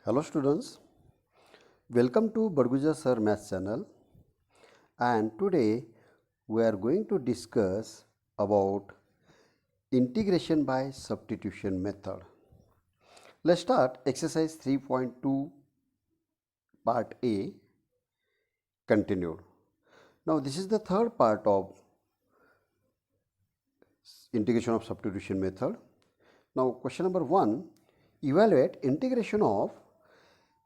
Hello students, welcome to Barguja Sir Maths channel, and today we are going to discuss about integration by substitution method. Let's start exercise 3.2 part A continued. Now this is the third part of integration of substitution method. Now question number 1, evaluate integration of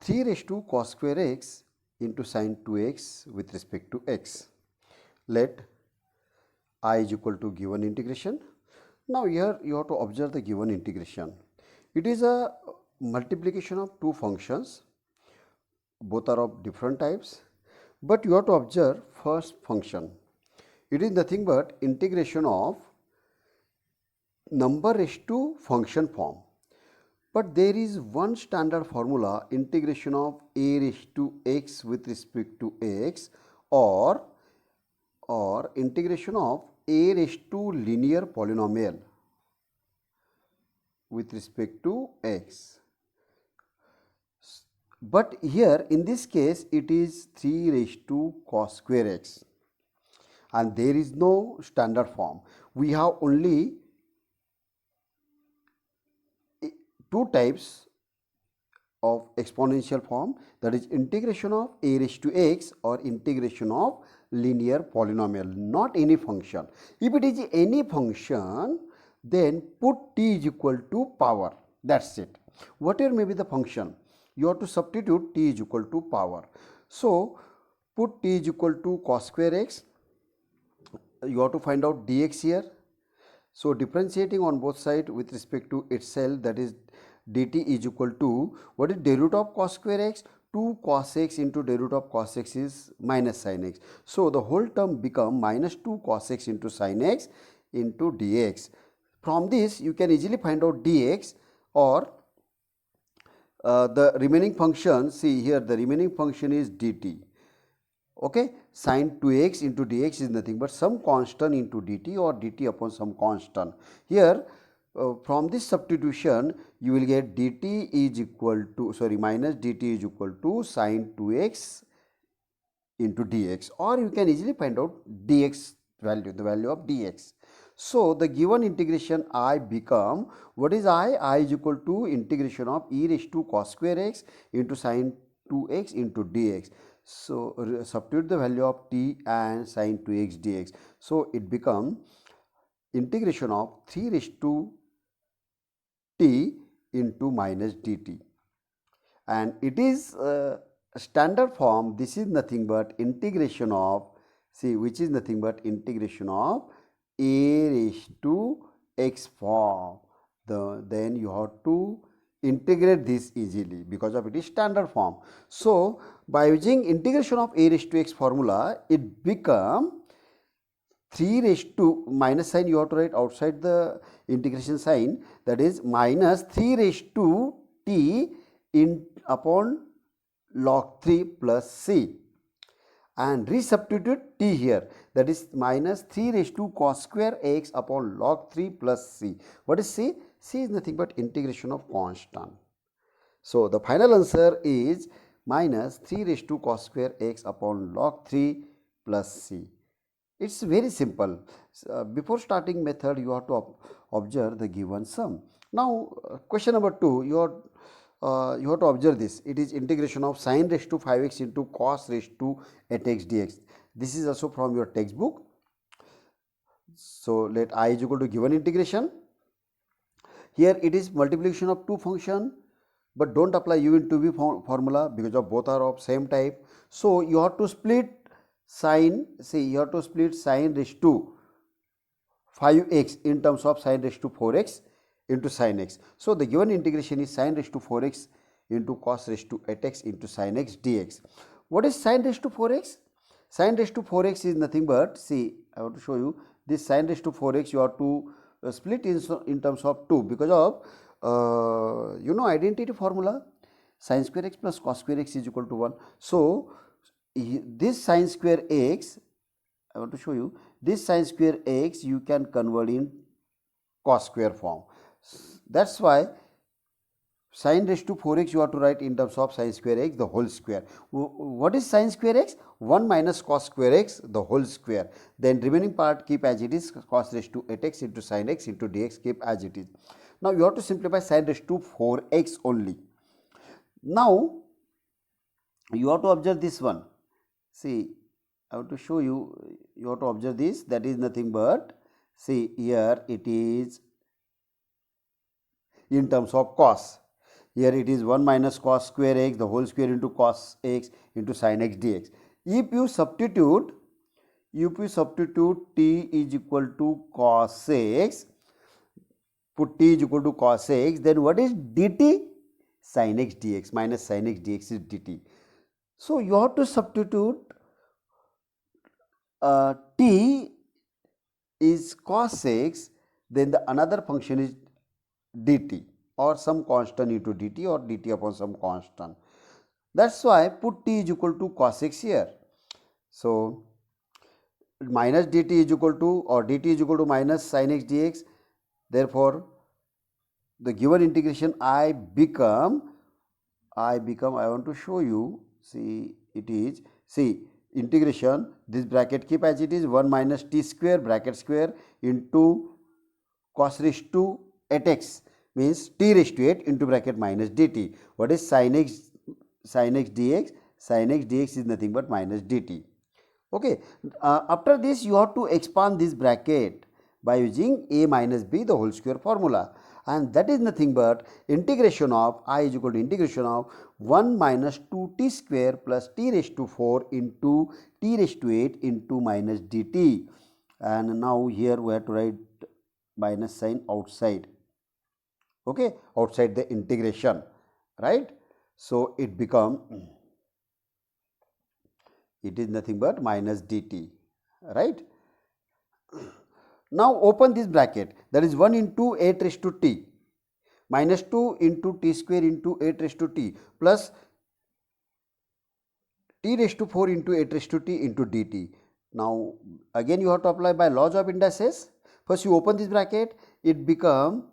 3 raised to cos square x into sin 2x with respect to x. Let I is equal to given integration. Now here you have to observe the given integration. It is a multiplication of two functions, both are of different types, but you have to observe first function. It is nothing but integration of number raised to function form. But there is one standard formula, integration of a raised to x with respect to x, or integration of a raised to linear polynomial with respect to x. But here in this case it is 3 raised to cos square x, and there is no standard form. We have only two types of exponential form, that is integration of a raised to x or integration of linear polynomial, not any function. If it is any function, then put t is equal to power, that's it. Whatever may be the function, you have to substitute t is equal to power. So put t is equal to cos square x, you have to find out dx here. So differentiating on both sides with respect to itself, that is dt is equal to, what is derivative of cos square x? 2 cos x into derivative of cos x is minus sin x. So the whole term become minus 2 cos x into sin x into dx. From this you can easily find out dx, or the remaining function, see here the remaining function is dt. Okay, sin 2x into dx is nothing but some constant into dt, or dt upon some constant. Here from this substitution you will get dt is equal to, minus dt is equal to sin 2x into dx, or you can easily find out dx value, the value of dx. So the given integration I become, what is I? I is equal to integration of e raised to cos square x into sin 2x into dx. So substitute the value of t and sin 2x dx. So it become integration of 3 raised to t into minus dt, and it is standard form. This is nothing but integration of, see, which is nothing but integration of a raised to x form. Then you have to integrate this easily because of it is standard form. So by using integration of a raised to x formula, it become 3 raised to, minus sign you have to write outside the integration sign, that is minus 3 raised to t in upon log 3 plus c, and resubstitute t here, that is minus 3 raised to cos square x upon log 3 plus c. What is c? C is nothing but integration of constant. So the final answer is minus 3 raised to cos square x upon log 3 plus c. It's very simple. Before starting method you have to observe the given sum. Now question number 2, you have to observe this. It is integration of sin raised to 5x into cos raised to 8x dx. This is also from your textbook. So let I is equal to given integration. Here it is multiplication of two function, but don't apply u into v formula because of both are of same type. So you have to split sin, see, you have to split sin raised to 5x in terms of sin raised to 4x into sin x. So the given integration is sin raised to 4x into cos raised to 8x into sin x dx. What is sin raised to 4x? Sin raised to 4x is nothing but, see, I want to show you this sin raised to 4x you have to split in terms of 2 because of identity formula, sin square x plus cos square x is equal to 1. So this sin square x, I want to show you, this sin square x you can convert in cos square form. That's why Sine raised to 4x you have to write in terms of sine square x the whole square. What is sine square x? 1 minus cos square x the whole square. Then remaining part keep as it is, cos raised to 8x into sine x into dx keep as it is. Now you have to simplify sine raised to 4x only. Now you have to observe this one. See, I have to show you, you have to observe this, that is nothing but, see here it is in terms of cos. Here it is 1 minus cos square x the whole square into cos x into sin x dx. If you substitute t is equal to cos x, put t is equal to cos x, then what is dt? Sin x dx, minus sin x dx is dt. So you have to substitute t is cos x, then the another function is dt or some constant into dt or dt upon some constant. That's why put t is equal to cos x here. So minus dt is equal to, or dt is equal to minus sin x dx. Therefore the given integration I want to show you, see it is, see integration, this bracket keep as it is, 1 minus t square bracket square into cos raised to 8x means t raised to 8 into bracket minus dt. What is sin x dx? Sin x dx is nothing but minus dt. Okay. After this you have to expand this bracket by using a minus b the whole square formula, and that is nothing but integration of I is equal to integration of 1 minus 2t square plus t raised to 4 into t raised to 8 into minus dt. And now here we have to write minus sign outside, okay, outside the integration, right? So it become, it is nothing but minus dt, right? Now open this bracket, that is 1 into 8 raised to t minus 2 into t square into 8 raised to t plus t raised to 4 into 8 raised to t into dt. Now again you have to apply by laws of indices. First you open this bracket, it become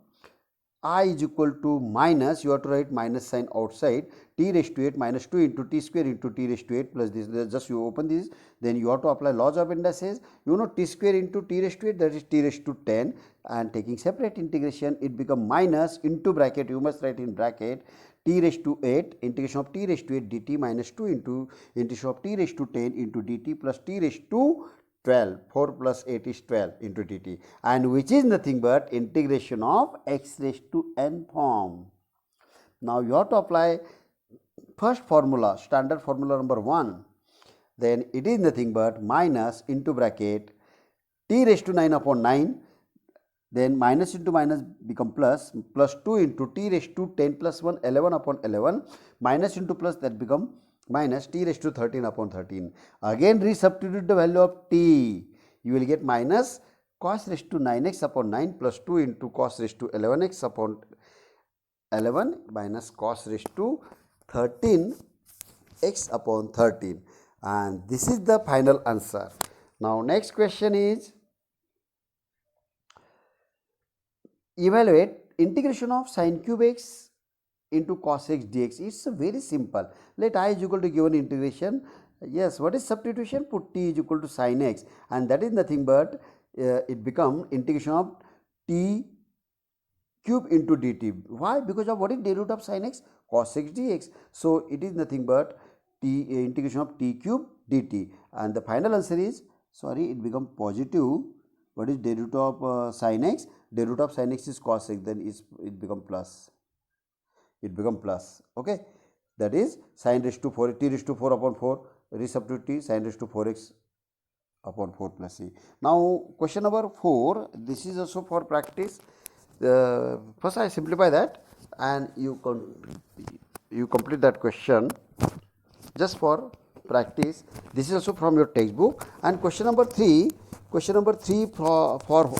I is equal to minus, you have to write minus sign outside, t raised to 8 minus 2 into t square into t raised to 8 plus this, just you open this, then you have to apply laws of indices. You know t square into t raised to 8, that is t raised to 10, and taking separate integration it become minus into bracket, you must write in bracket t raised to 8 integration of t raised to 8 dt minus 2 into integration of t raised to 10 into dt plus t raised to 12, 4 plus 8 is 12 into dt, and which is nothing but integration of x raised to n form. Now you have to apply first formula, standard formula number 1, then it is nothing but minus into bracket t raised to 9 upon 9, then minus into minus become plus, plus 2 into t raised to 10 plus 1 11 upon 11, minus into plus, that become minus t raised to 13 upon 13. Again resubstitute the value of t, you will get minus cos raised to 9x upon 9 plus 2 into cos raised to 11x upon 11 minus cos raised to 13x upon 13, and this is the final answer. Now next question is, evaluate integration of sin cube x into cos x dx. It's very simple. Let I is equal to given integration. Yes, what is substitution? Put t is equal to sin x, and that is nothing but it become integration of t cube into dt. Why? Because of what is derivative of sin x? Cos x dx. So it is nothing but t integration of t cube dt, and the final answer is, sorry, it become positive. What is derivative of sin x? Derivative of sin x is cos x, then it become plus. It become plus, okay, that is sin raised to 4 t raised to 4 upon 4 resubstitute t sin raised to 4x upon 4 plus c. Now question number 4, this is also for practice. First I simplify that and you complete that question just for practice. This is also from your textbook. And question number 3 for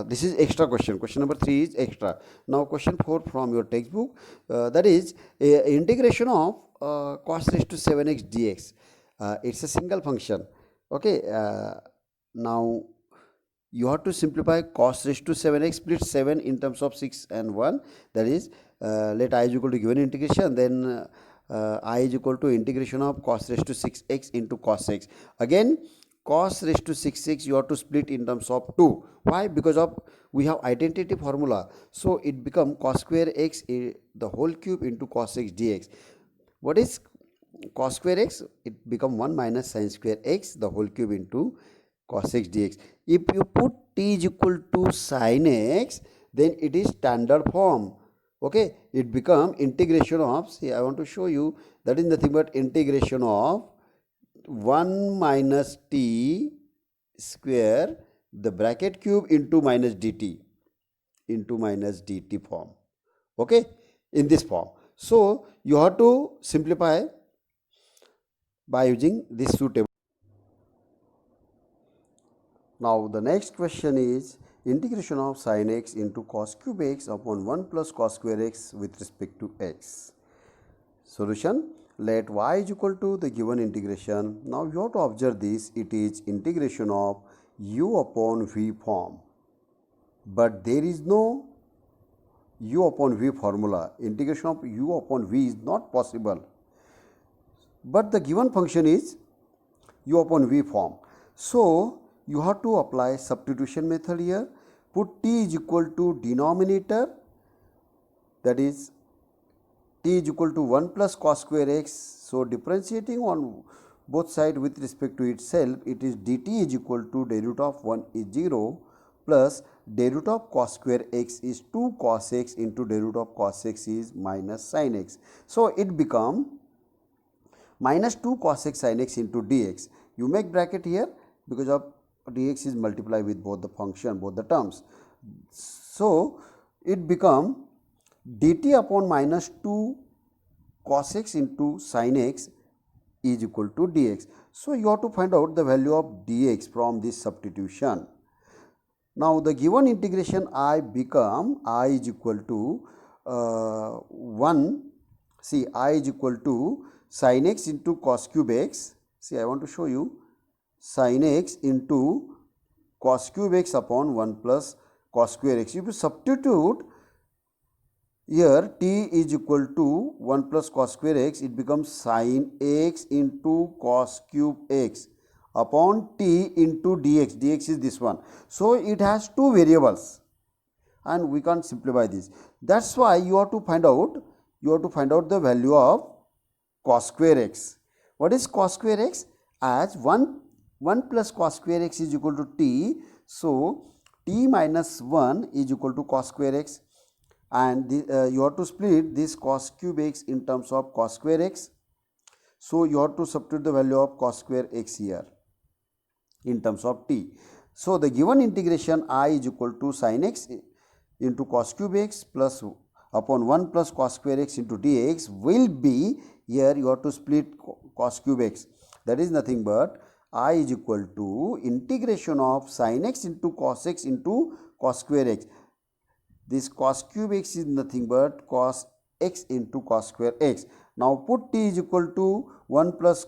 this is extra question. Question number 3 is extra. Now question 4 from your textbook, that is integration of cos raised to 7x dx. It's a single function, okay. Now you have to simplify cos raised to 7x, split 7 in terms of 6 and 1, that is let I is equal to given integration, then I is equal to integration of cos raised to 6x into cos x. Again, cos raised to 6x you have to split in terms of 2. Why? Because of we have identity formula. So it become cos square x the whole cube into cos x dx. What is cos square x? It become 1 minus sin square x the whole cube into cos x dx. If you put t is equal to sin x, then it is standard form. Okay, it become integration of, see, I want to show you, that is nothing but integration of 1 minus t square the bracket cube into minus dt form. Okay, in this form. So you have to simplify by using this two tables. Now the next question is integration of sin x into cos cube x upon 1 plus cos square x with respect to x. Solution: let y is equal to the given integration. Now you have to observe this, it is integration of u upon v form, but there is no u upon v formula. Integration of u upon v is not possible, but the given function is u upon v form. So you have to apply substitution method here. Put t is equal to denominator, that is t is equal to 1 plus cos square x. So differentiating on both sides with respect to itself, it is dt is equal to derivative of 1 is 0 plus derivative of cos square x is 2 cos x into derivative of cos x is minus sin x. So it become minus 2 cos x sin x into dx. You make bracket here because of dx is multiplied with both the function, both the terms. So it become dt upon minus 2 cos x into sin x is equal to dx. So you have to find out the value of dx from this substitution. Now the given integration I become I is equal to 1, see, I is equal to sin x into cos cube x. See, I want to show you sin x into cos cube x upon 1 plus cos square x. If you substitute here t is equal to 1 plus cos square x, it becomes sin x into cos cube x upon t into dx. Dx is this one. So it has two variables and we can't simplify this. That's why you have to find out the value of cos square x. What is cos square x? As 1 plus cos square x is equal to t. So t minus 1 is equal to cos square x, and you have to split this cos cube x in terms of cos square x. So you have to substitute the value of cos square x here in terms of t. So the given integration I is equal to sin x into cos cube x plus upon 1 plus cos square x into dx will be, here you have to split cos cube x, that is nothing but I is equal to integration of sin x into cos x into cos square x. This cos cube x is nothing but cos x into cos square x. Now put t is equal to 1 plus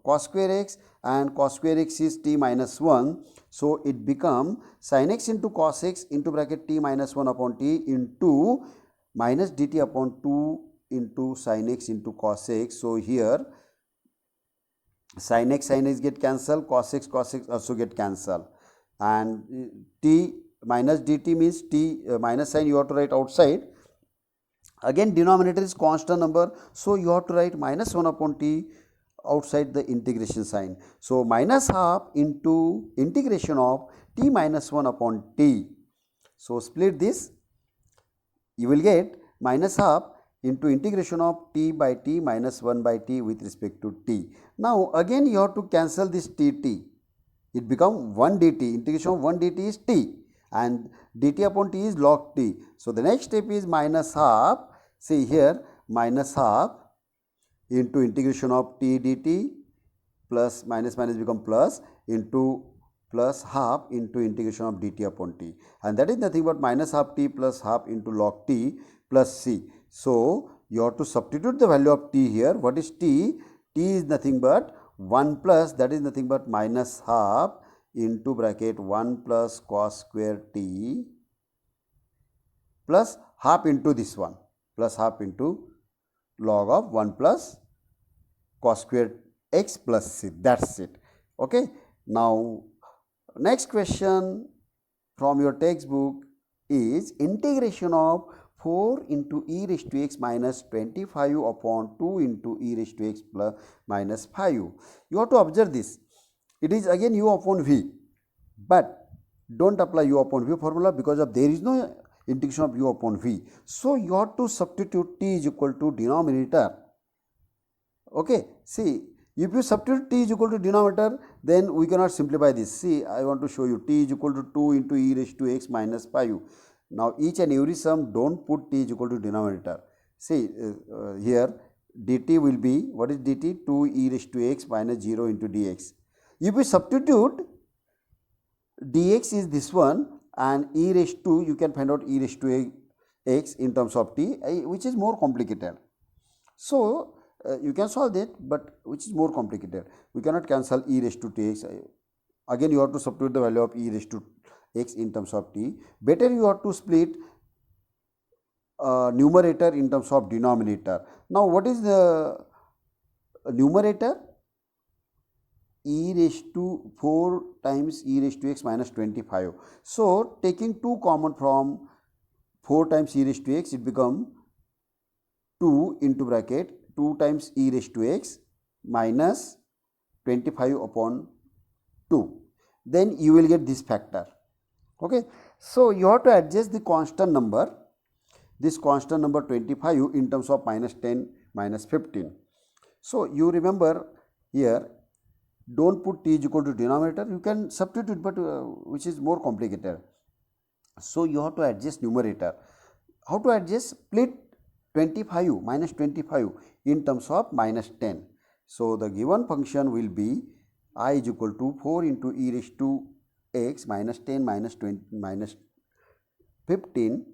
cos square x and cos square x is t minus 1. So it become sin x into cos x into bracket t minus 1 upon t into minus dt upon 2 into sin x into cos x. So here sin x get cancelled, cos x also get cancelled, and t minus dt means t minus sign you have to write outside. Again denominator is constant number, so you have to write minus 1 upon t outside the integration sign. So minus half into integration of t minus 1 upon t. So split this, you will get minus half into integration of t by t minus 1 by t with respect to t. Now again you have to cancel this t. It become 1 dt, integration of 1 dt is t and dt upon t is log t. So the next step is minus half, see here minus half into integration of t dt plus minus become plus into plus half into integration of dt upon t, and that is nothing but minus half t plus half into log t plus c. So you have to substitute the value of t here. What is t? T is nothing but 1 plus, that is nothing but minus half into bracket 1 plus cos square t plus half into this one. plus half into log of 1 plus cos squared x plus c. That's it. Okay. Now, next question from your textbook is integration of 4 into e raised to x minus 25 upon 2 into e raised to x plus minus 5. You have to observe this. It is again u upon v, but don't apply u upon v formula because of there is no integration of u upon v. So, you have to substitute t is equal to denominator. Okay. See, if you substitute t is equal to denominator, then we cannot simplify this. See, I want to show you t is equal to 2 into e raised to x minus 5. Now, each and every sum don't put t is equal to denominator. See, here dt will be, what is dt? 2 e raised to x minus 0 into dx. If we substitute, dx is this one and e raised to, you can find out e raised to x in terms of t, which is more complicated. So, you can solve that, but which is more complicated. We cannot cancel e raised to tx. Again, you have to substitute the value of e raised to x in terms of t. Better you have to split numerator in terms of denominator. Now, what is the numerator? E raised to 4 times e raised to x minus 25. So, taking 2 common from 4 times e raised to x, it become 2 into bracket 2 times e raised to x minus 25 upon 2. Then you will get this factor. Okay. So, you have to adjust the constant number, this constant number 25 in terms of minus 10 minus 15. So, you remember here, don't put t is equal to denominator, you can substitute, but which is more complicated. So, you have to adjust numerator. How to adjust? Split 25 minus 25 in terms of minus 10. So, the given function will be I is equal to 4 into e raised to x minus 10 minus 20 minus 15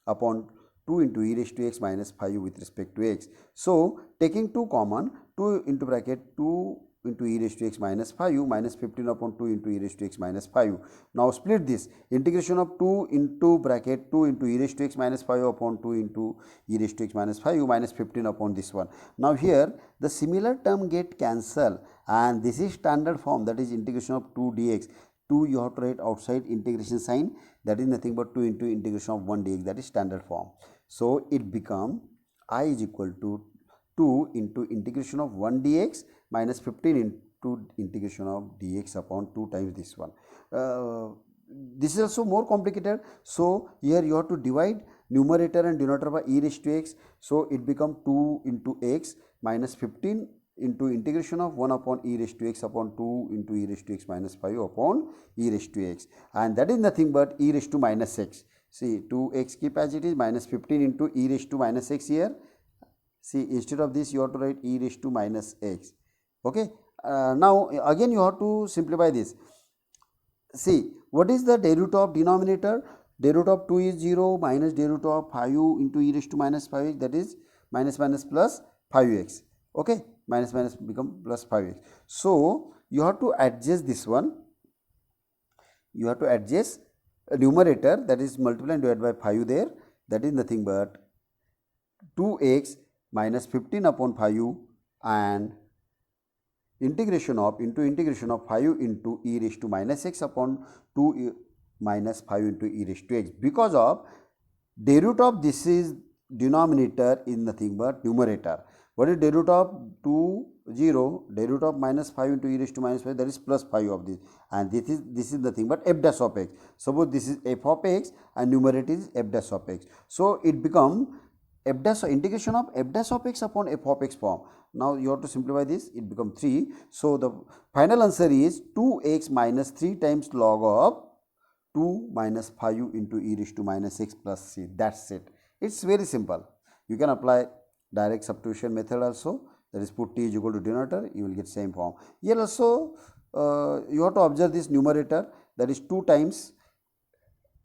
upon 2 into e raised to x minus 5 with respect to x. So, taking 2 common, 2 into bracket 2 into e raised to x minus 5 minus 15 upon 2 into e raised to x minus 5. Now, split this, integration of 2 into bracket 2 into e raised to x minus 5 upon 2 into e raised to x minus 5 minus 15 upon this one. Now, here the similar term get cancelled and this is standard form, that is integration of 2 dx. 2 you have to write outside integration sign, that is nothing but 2 into integration of 1 dx, that is standard form. So, it become I is equal to 2 into integration of 1 dx minus 15 into integration of dx upon 2 times this one. This is also more complicated. So, here you have to divide numerator and denominator by e raised to x. So, it become 2 into x minus 15 into integration of 1 upon e raised to x upon 2 into e raised to x minus 5 upon e raised to x, and that is nothing but e raised to minus x. See, 2x keep as it is, minus 15 into e raised to minus x here. See, instead of this you have to write e raised to minus x. Okay. Now, again you have to simplify this. See, what is the derivative of denominator? Derivative of 2 is 0 minus derivative of 5 into e raised to minus 5x, that is minus minus plus 5x. Okay. Minus minus become plus 5x. So, you have to adjust this one. You have to adjust a numerator, that is multiply and divide by 5 there, that is nothing but 2x minus 15 upon 5 and integration of into integration of 5 into e raised to minus x upon 2 minus 5 into e raised to x. Because of derivative of this is denominator is nothing but numerator. What is derivative of 2 0, derivative of minus 5 into e raised to minus 5, that is plus 5 of this, and this is nothing but f dash of x. Suppose this is f of x and numerator is f dash of x. So, it become f dash integration of f dash of x upon f of x form. Now, you have to simplify this, it become 3. So, the final answer is 2x minus 3 times log of 2 minus 5 into e raised to minus x plus c. That is it. It is very simple. You can apply direct substitution method also, that is put t is equal to denominator, you will get same form. Here also you have to observe this numerator, that is 2 times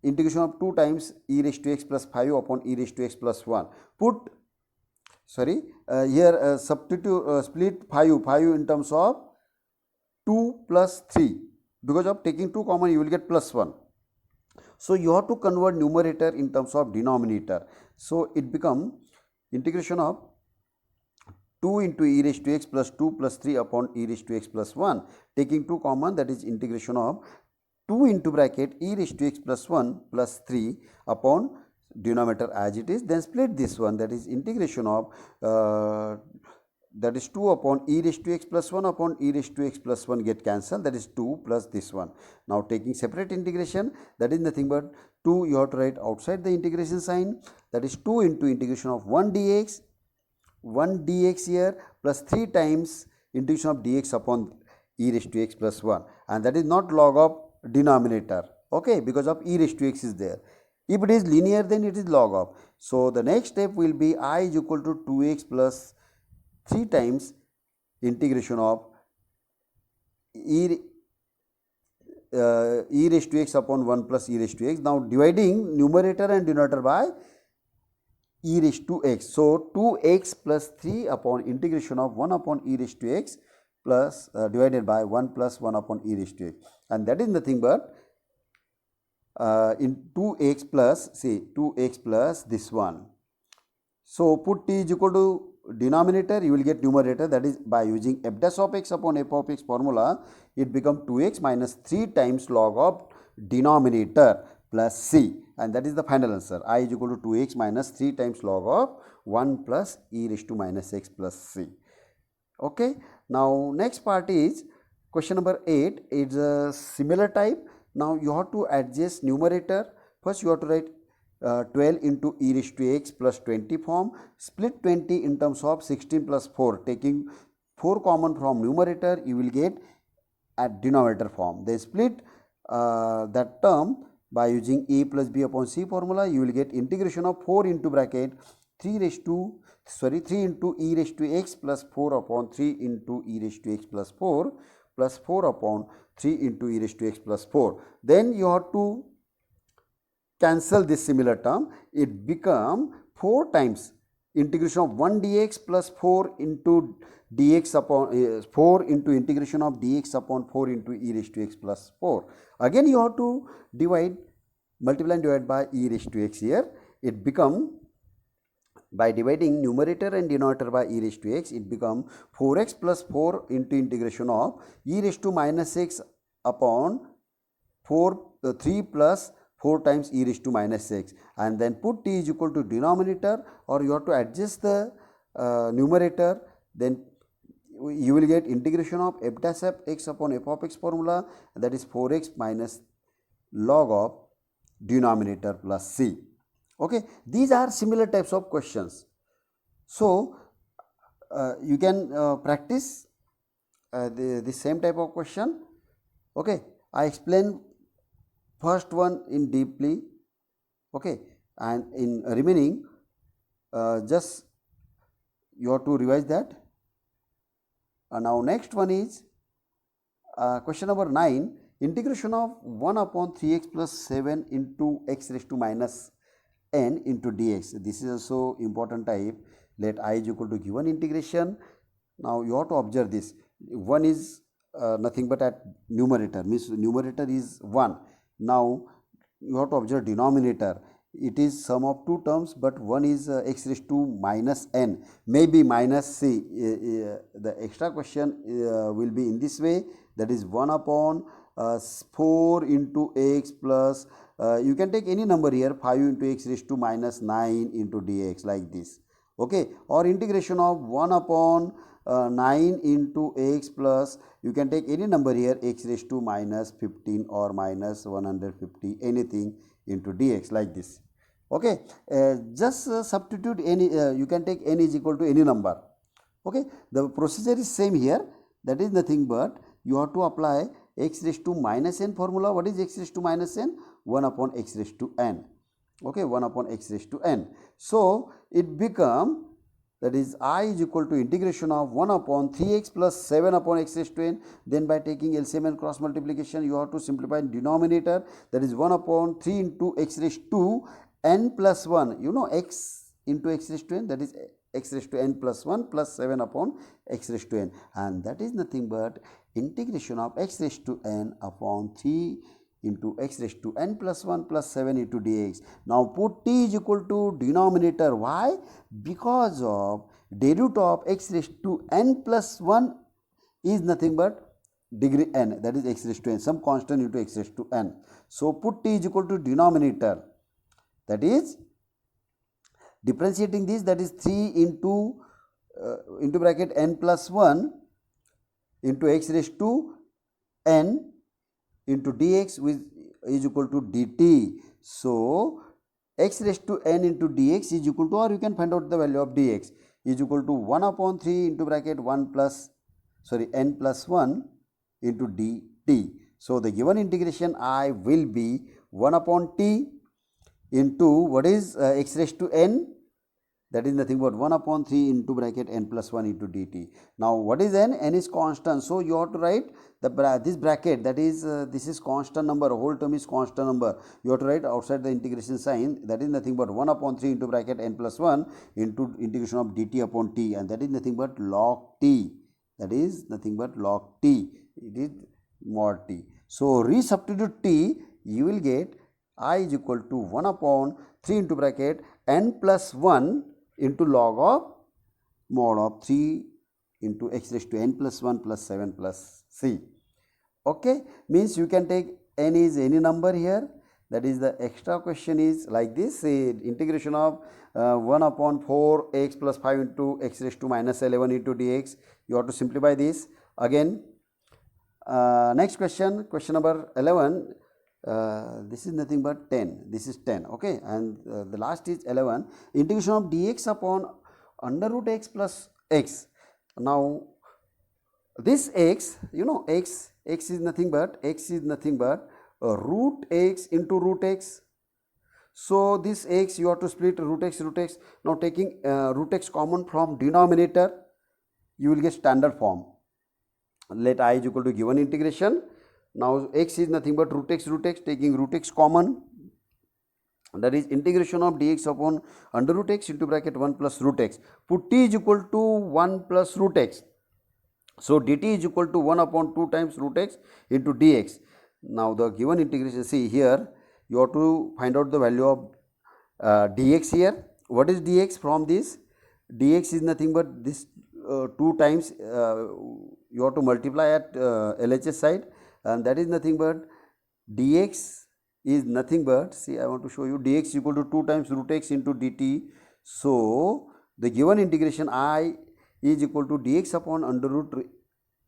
integration of 2 times e raised to x plus 5 upon e raised to x plus 1. Put here substitute split 5 in terms of 2 plus 3, because of taking 2 common you will get plus 1. So, you have to convert numerator in terms of denominator. So, it become integration of 2 into e raised to x plus 2 plus 3 upon e raised to x plus 1, taking 2 common, that is integration of 2 into bracket e raised to x plus 1 plus 3 upon denominator as it is, then split this one, that is integration of that is 2 upon e raised to x plus 1 upon e raised to x plus 1 get cancelled, that is 2 plus this one. Now taking separate integration, that is nothing but 2 you have to write outside the integration sign, that is 2 into integration of 1 dx here plus 3 times integration of dx upon e raised to x plus 1, and that is not log of denominator, okay, because of e raised to x is there. If it is linear, then it is log of. So the next step will be I is equal to 2x plus 3 times integration of e raised to x upon 1 plus e raised to x. Now dividing numerator and denominator by e raised to x. So 2x plus 3 upon integration of 1 upon e raised to x plus divided by 1 plus 1 upon e raised to x, and that is nothing but in 2x plus, say 2x plus this one. So put t is equal to denominator, you will get numerator, that is by using f dash of x upon f of x formula, it becomes 2x minus 3 times log of denominator plus c, and that is the final answer. I is equal to 2x minus 3 times log of 1 plus e raised to minus x plus c. Okay. Now next part is question number 8. It's a similar type. Now you have to adjust numerator. First you have to write 12 into e raised to x plus 20 form, split 20 in terms of 16 plus 4, taking 4 common from numerator, you will get at denominator form. Then split that term by using a plus b upon c formula, you will get integration of 4 into bracket 3 into e raised to x plus 4 upon 3 into e raised to x plus 4 plus 4 upon 3 into e raised to x plus 4. Then you have to cancel this similar term, it become 4 times integration of 1 dx plus 4 into dx upon 4 into integration of dx upon 4 into e raised to x plus 4. Again you have to divide, multiply and divide by e raised to x here. It become, by dividing numerator and denominator by e raised to x, it become 4x plus 4 into integration of e raised to minus x upon 3 plus 4 times e raised to minus x, and then put t is equal to denominator, or you have to adjust the numerator, then you will get integration of f dash of x upon f of x formula, that is 4x minus log of denominator plus c. Okay, these are similar types of questions. So you can practice the same type of question. Okay, I explain first one in deeply, okay, and in remaining just you have to revise that. Now next one is question number 9, integration of 1 upon 3x plus 7 into x raised to minus n into dx. This is also important type. Let I is equal to given integration. Now you have to observe this. 1 is nothing but at numerator, means numerator is 1. Now you have to observe denominator. It is sum of 2 terms, but one is x raised to minus n, maybe minus c. The extra question will be in this way, that is 1 upon 4 into x plus you can take any number here, 5 into x raised to minus 9 into dx, like this. Okay, or integration of 1 upon 9 into x plus, you can take any number here, x raised to minus 15 or minus 150, anything into dx, like this. Okay, just substitute any, you can take n is equal to any number. Okay, the procedure is same here, that is nothing but you have to apply x raised to minus n formula. What is x raised to minus n? 1 upon x raised to n. Okay, 1 upon x raised to n. So it become, that is I is equal to integration of 1 upon 3x plus 7 upon x raised to n. Then by taking LCM and cross multiplication, you have to simplify denominator, that is 1 upon 3 into x raised to n plus 1. You know x into x raised to n, that is x raised to n plus 1 plus 7 upon x raised to n, and that is nothing but integration of x raised to n upon 3 into x raised to n plus 1 plus 7 into dx. Now put t is equal to denominator. Why? Because of derivative of x raised to n plus 1 is nothing but degree n, that is x raised to n, some constant into x raised to n. So put t is equal to denominator, that is differentiating this, that is 3 into bracket n plus 1 into x raised to n into dx which is equal to dt. So x raised to n into dx is equal to, or you can find out the value of dx, is equal to 1 upon 3 into bracket n plus 1 into dt. So the given integration I will be 1 upon t into what is x raised to n, that is nothing but 1 upon 3 into bracket n plus 1 into dt. Now what is n? N is constant, so you have to write this bracket, that is this is constant number, whole term is constant number, you have to write outside the integration sign, that is nothing but 1 upon 3 into bracket n plus 1 into integration of dt upon t, and that is nothing but log t, that is nothing but log t, it is mod t. So resubstitute t, you will get I is equal to 1 upon 3 into bracket n plus 1 into log of mod of 3 into x raised to n plus 1 plus 7 plus c. Okay, means you can take n is any number here, that is the extra question is like this, say integration of 1 upon 4 x plus 5 into x raised to minus 11 into dx. You have to simplify this again. Next question, question number 11. This is nothing but 10, this is 10, okay, and the last is 11, integration of dx upon under root x plus x. Now this x, you know, x is nothing but root x into root x. So this x you have to split root x. Now taking root x common from denominator, you will get standard form. Let I is equal to given integration. Now x is nothing but root x, taking root x common, that is integration of dx upon under root x into bracket 1 plus root x. Put t is equal to 1 plus root x. So dt is equal to 1 upon 2 times root x into dx. Now the given integration, see here you have to find out the value of dx here. What is dx from this? Dx is nothing but this 2 times you have to multiply at LHS side, and that is nothing but dx is nothing but, see I want to show you, dx is equal to 2 times root x into dt. So the given integration I is equal to dx upon under root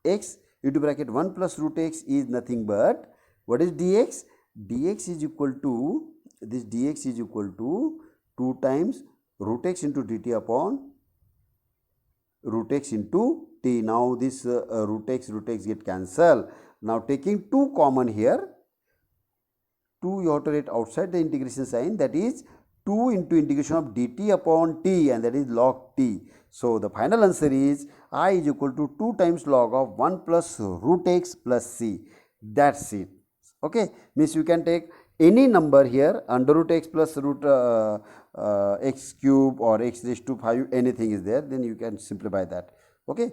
x into bracket 1 plus root x is nothing but, what is dx? Dx is equal to, this dx is equal to 2 times root x into dt upon root x into t. Now this root x get cancelled. Now taking 2 common here, 2 you have to write outside the integration sign, that is 2 into integration of dt upon t, and that is log t. So the final answer is I is equal to 2 times log of 1 plus root x plus c. That's it. Okay, means you can take any number here, under root x plus root x cube or x raised to 5, anything is there, then you can simplify that. Okay.